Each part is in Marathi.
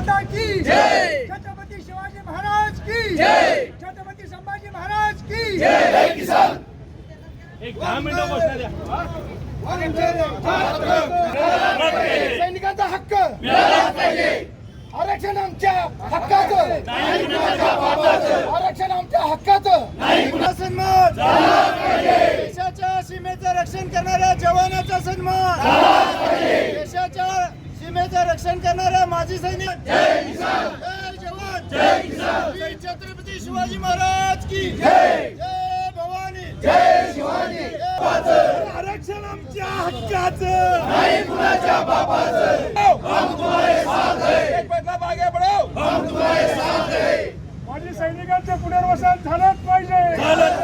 माता की जय, छत्रपति शिवाजी महाराज की जय, छत्रपति संभाजी महाराज की जय किसान। एक 10 मिनिटं बसल्या द्या। सैनिकांचा हक्क मिळालाच पाहिजे, आरक्षण आमच्या हक्काचं, आरक्षण आमच्या हक्काचं, सन्मान देशाच्या सीमेचं रक्षण करणाऱ्या जवानाचा सन्मान, देशाच्या सीमेचं रक्षण करणाऱ्या माजी सैनिक, जय किसान, जय जवान, जय किसान, जय छत्रपती शिवाजी महाराज की जय, जय भवानी, जय शिवाजी, आरक्षण आमच्या हक्काचं, नाही कुणाच्या बापाचं, हम तुम्हारे साथ हैं, एक बदला आगे बढ़ो, हम तुम्हारे साथ हैं। माजी सैनिकांचं पुनर्वसन झालंच पाहिजे, झालंच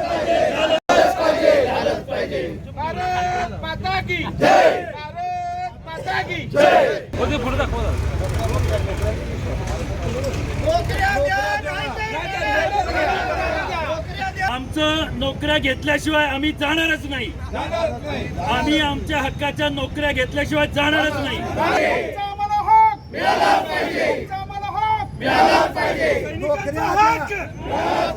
पाहिजे। भारत माता की जय, भारत माता की जय। पुढे दाखवा। आमचं नोकऱ्या घेतल्याशिवाय आम्ही जाणारच नाही, आम्ही आमच्या हक्काच्या नोकऱ्या घेतल्याशिवाय जाणारच नाही। आम्हाला हक मिळाला पाहिजे, आम्हाला हक मिळाला पाहिजे, सैनिकांचा हक मिळाला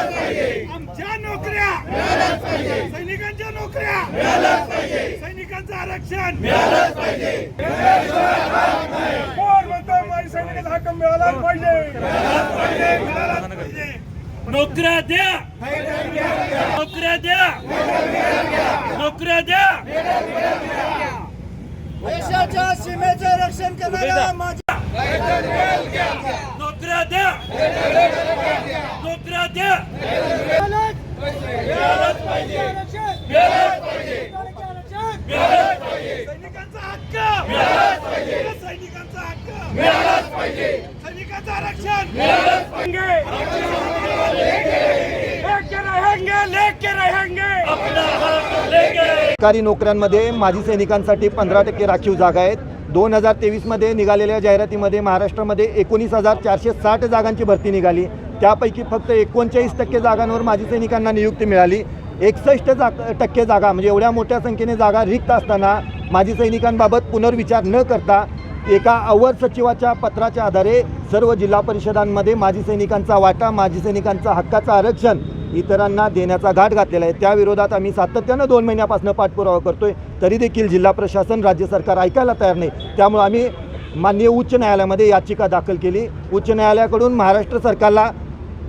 पाहिजे, आमच्या नोकऱ्या मिळाला पाहिजे, सैनिकांच्या नोकऱ्या मिळाला पाहिजे, सैनिकांचं आरक्षण मिळालं पाहिजे। कोण म्हणतो माझ्या सैनिकांचा हक्क मिळाला पाहिजे, मिळाला पाहिजे। नोकऱ्या द्या, नोकऱ्या द्या, नोकऱ्या द्या। देशाच्या सीमेचं रक्षण करणाऱ्या माझ्या नोकऱ्या द्या, नोकऱ्या द्या। मिळालंच पाहिजे, मिळालंच पाहिजे, मिळालंच पाहिजे, सैनिकांचा हक्क मिळालाच पाहिजे, सैनिकांचा हक्क मिळालाच पाहिजे, सैनिकांचं आरक्षण मिळालंच पाहिजे। लेके रहेंगे अपना हक लेके। सरकारी नोकऱ्यांमध्ये माजी सैनिकांसाठी 15% राखीव जागा आहेत। 2023 मध्ये निघालेल्या जाहिरातीमध्ये महाराष्ट्रामध्ये 19,460 जागांची भरती निघाली, त्यापैकी फक्त 39% जागांवर माजी सैनिकांना नियुक्ती मिळाली। 61% जागा म्हणजे एवढ्या मोठ्या संख्येने जागा रिक्त असताना माजी सैनिकांबाबत पुनर्विचार न करता एका अवर सचिवाच्या पत्राच्या आधारे सर्व जिल्हा परिषदांमध्ये माजी सैनिकांचा वाटा, माजी सैनिकांचा हक्काचं आरक्षण इतरांना देण्याचा घाट घातलेला आहे। त्या विरोधात आम्ही सातत्यानं 2 महिन्यापासून पाठपुरावा करतोय, तरी देखील जिल्हा प्रशासन, राज्य सरकार ऐकायला तयार नाही। त्यामुळे आम्ही माननीय उच्च न्यायालयामध्ये याचिका दाखल केली। उच्च न्यायालयाकडून महाराष्ट्र सरकारला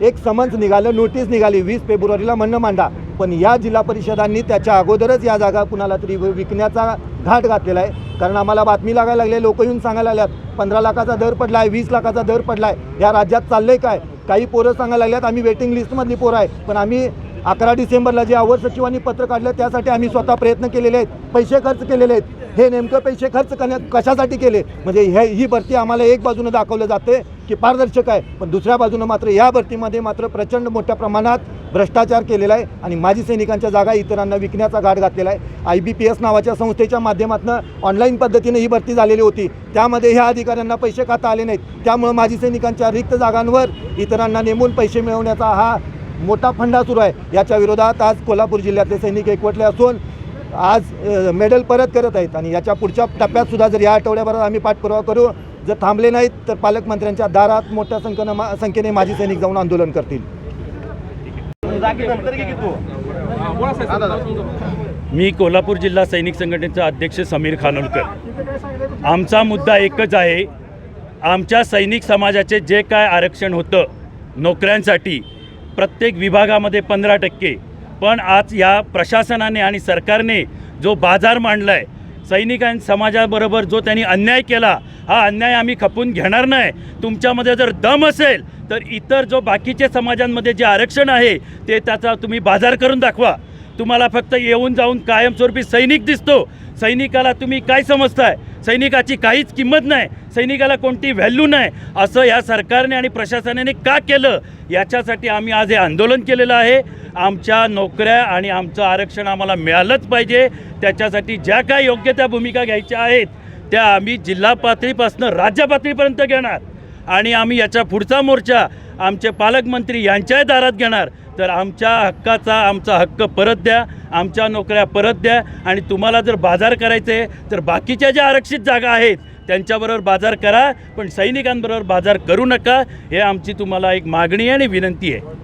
एक समन्स निघालं, नोटीस निघाली 20 फेब्रुवारीला म्हणणं मांडा, पण या जिल्हा परिषदांनी त्याच्या अगोदरच या जागा कुणाला तरी विकण्याचा घाट घातलेला आहे। कारण आम्हाला बातमी लागायला लागले, लोक येऊन सांगायला लागल्यात 15 लाखाचा दर पडला आहे, 20 लाखाचा दर पडला आहे, या राज्यात चाललंय काय। काही पोरं सांगायला लागल्यात आम्ही वेटिंग लिस्टमधली पोरं आहे, पण आम्ही 11 डिसेंबरला जे अवर सचिवांनी पत्र काढलं त्यासाठी आम्ही स्वतः प्रयत्न केलेले आहेत, पैसे खर्च केलेले आहेत। हे नेमकं पैसे खर्च कशासाठी केले म्हणजे ही भरती आम्हाला एक बाजूनं दाखवलं जाते की पारदर्शक आहे, पण दुसऱ्या बाजूनं मात्र या भरतीमध्ये मात्र प्रचंड मोठ्या प्रमाणात भ्रष्टाचार केलेला आहे आणि माजी सैनिकांच्या जागा इतरांना विकण्याचा घाट घातलेला आहे। IBPS नावाच्या संस्थेच्या माध्यमातून ऑनलाईन पद्धतीने ही भरती झालेली होती, त्यामध्ये ह्या अधिकाऱ्यांना पैसे खाता आले नाहीत, त्यामुळे माजी सैनिकांच्या रिक्त जागांवर इतरांना नेमून पैसे मिळवण्याचा हा मोठा फंडा सुरू आहे। याच्या विरोधात आज कोल्हापूर जिल्ह्यातले सैनिक एकवटले असून आज मेडल परत करत आहेत आणि याच्या पुढच्या टप्प्यात सुद्धा जर या आठवड्याभरात आम्ही पाठपुरावा करू, जर थांबले नाहीत तर पालकमंत्र्यांच्या दारात मोठ्या संख्येने माजी सैनिक जाऊन आंदोलन करतील। मी कोल्हापूर जिल्हा सैनिक संघटनेचा अध्यक्ष समीर खानोलकर। आमचा मुद्दा एकच आहे, आमच्या सैनिक समाजाचे जे काय आरक्षण होतं नोकऱ्यांसाठी प्रत्येक विभागामध्ये 15%, पण आज या प्रशासनाने आणि सरकारने जो बाजार मांडला आहे, सैनिकां समाजाबरोबर जो त्यांनी अन्याय केला, हा अन्याय आम्ही खपून घेणार नाही। तुमच्यामध्ये जर दम असेल तर इतर जो बाकीच्या समाजांमध्ये जे आरक्षण आहे ते त्याचा तुम्ही बाजार करून दाखवा। तुम्हाला फक्त येऊन जाऊन कायमस्वरूपी सैनिक दिसतो, सैनिकाला तुम्ही काय समजताय? सैनिकाची काहीच किंमत नाही, सैनिकाला कोणती व्हॅल्यू नाही, असं या सरकारने आणि प्रशासनाने का केलं याच्यासाठी आम्ही आज हे आंदोलन केलेलं आहे। आमच्या नोकऱ्या आणि आमचं आरक्षण आम्हाला मिळालंच पाहिजे, त्याच्यासाठी ज्या काय योग्य त्या भूमिका घ्यायच्या आहेत त्या आम्ही जिल्हा पातळीपासून राज्य पातळीपर्यंत घेणार आणि आम्ही याच्या पुढचा मोर्चा आमचे पालकमंत्री यांच्याही दारात घेणार। तर आमच्या हक्काचा आमचा हक्क परत द्या, आमच्या नोकऱ्या परत द्या आणि तुम्हाला जर बाजार करायचे तर बाकीच्या ज्या आरक्षित जागा आहेत त्यांच्याबरोबर बाजार करा, पण सैनिकांबरोबर बाजार करू नका. हे आमची तुम्हाला एक मागणी आहे आणि विनंती आहे.